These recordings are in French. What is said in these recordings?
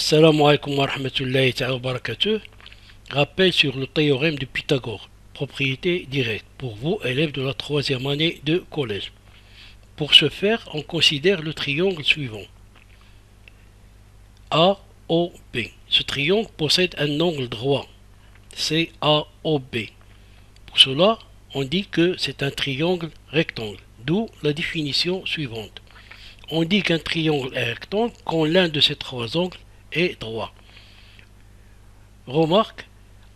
Assalamu alaikum wa rahmatullahi wa barakatuh. Rappel sur le théorème de Pythagore. Propriété directe pour vous, élèves de la troisième année de collège. Pour ce faire, on considère le triangle suivant. AOB. Ce triangle possède un angle droit. CAOB. Pour cela, on dit que c'est un triangle rectangle. D'où la définition suivante. On dit qu'un triangle est rectangle quand l'un de ces trois angles est droit. Remarque,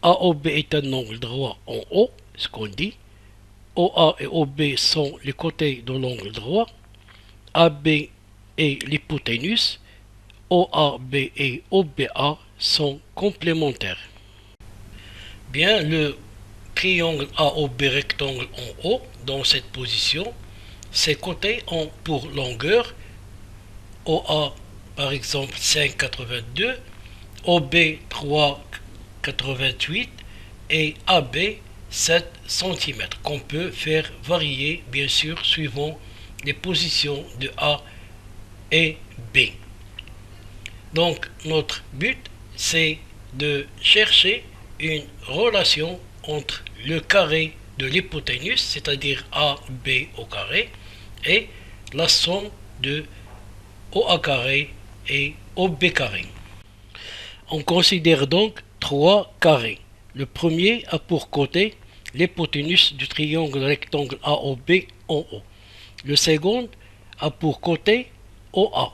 AOB est un angle droit en haut, ce qu'on dit. OA et OB sont les côtés de l'angle droit. AB est l'hypoténuse. OAB et OBA sont complémentaires. Bien, le triangle AOB rectangle en haut, dans cette position, ses côtés ont pour longueur OA par exemple 5,82, OB 3,88 et AB 7 cm qu'on peut faire varier bien sûr suivant les positions de A et B. Donc notre but c'est de chercher une relation entre le carré de l'hypoténuse, c'est-à-dire AB au carré, et la somme de OA carré et OB carré. On considère donc trois carrés. Le premier a pour côté l'hypoténuse du triangle rectangle AOB en haut. Le second a pour côté OA.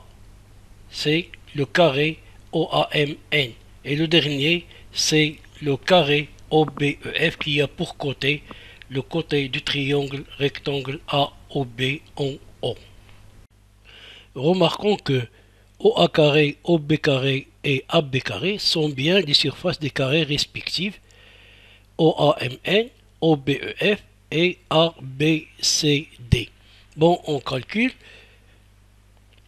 C'est le carré OAMN. Et le dernier, c'est le carré OBEF qui a pour côté le côté du triangle rectangle AOB en haut. Remarquons que OA carré, OB carré et AB carré sont bien les surfaces des carrés respectives OAMN, OBEF et ABCD. Bon, on calcule.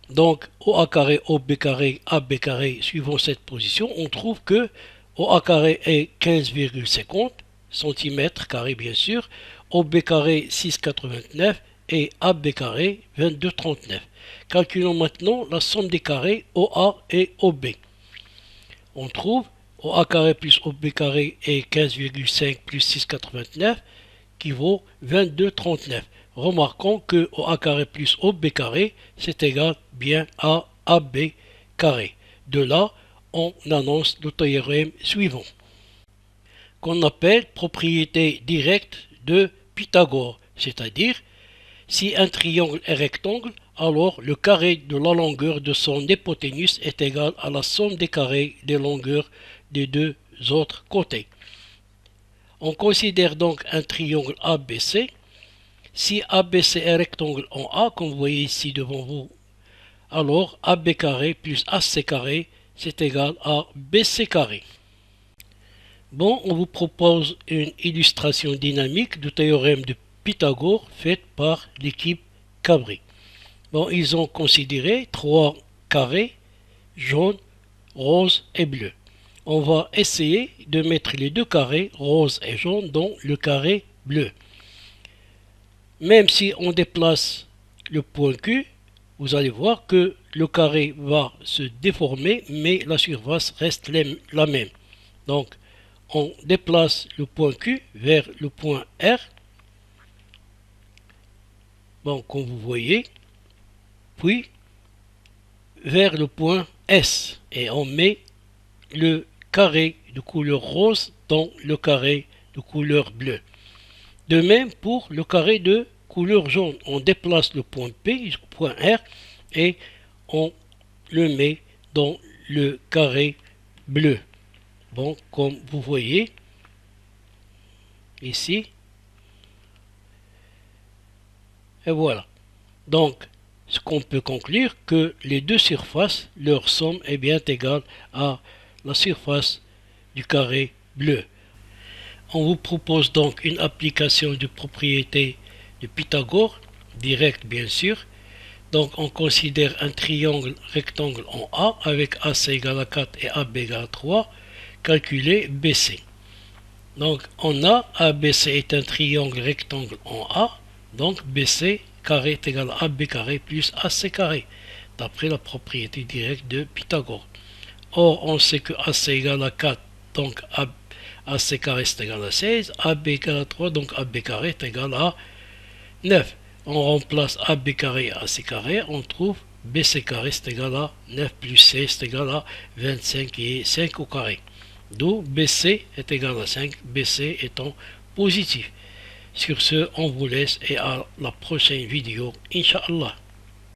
Donc OA carré, OB carré, AB carré, suivant cette position, on trouve que OA carré est 15,50 cm² bien sûr, OB carré 6,89 et AB carré 22,39. Calculons maintenant la somme des carrés OA et OB. On trouve OA carré plus OB carré est 15,5 plus 6,89 qui vaut 22,39. Remarquons que OA carré plus OB carré c'est égal bien à AB carré. De là, on annonce le théorème suivant, qu'on appelle propriété directe de Pythagore, c'est-à-dire si un triangle est rectangle, alors le carré de la longueur de son hypoténuse est égal à la somme des carrés des longueurs des deux autres côtés. On considère donc un triangle ABC. Si ABC est rectangle en A, comme vous voyez ici devant vous, alors AB carré plus AC carré c'est égal à BC carré. Bon, on vous propose une illustration dynamique du théorème de Pythagore faite par l'équipe Cabri. Bon, ils ont considéré trois carrés, jaune, rose et bleu. On va essayer de mettre les deux carrés, rose et jaune, dans le carré bleu. Même si on déplace le point Q, vous allez voir que le carré va se déformer, mais la surface reste la même. Donc, on déplace le point Q vers le point R. Bon, comme vous voyez, puis vers le point S. Et on met le carré de couleur rose dans le carré de couleur bleue. De même pour le carré de couleur jaune. On déplace le point P jusqu'au point R et on le met dans le carré bleu. Bon, comme vous voyez ici. Et voilà. Donc, ce qu'on peut conclure que les deux surfaces, leur somme est bien égale à la surface du carré bleu. On vous propose donc une application de propriété de Pythagore, directe bien sûr. Donc on considère un triangle rectangle en A avec AC égale à 4 et AB égale à 3. Calculer BC. Donc on a ABC est un triangle rectangle en A. Donc BC carré est égal à AB carré plus AC carré, d'après la propriété directe de Pythagore. Or, on sait que AC égale à 4, donc AC carré est égal à 16, AB égale à 3, donc AB carré est égal à 9. On remplace AB carré et AC carré, on trouve BC carré est égal à 9 plus C est égal à 25 et 5 au carré. D'où BC est égal à 5, BC étant positif. Sur ce, on vous laisse et à la prochaine vidéo, Inch'Allah.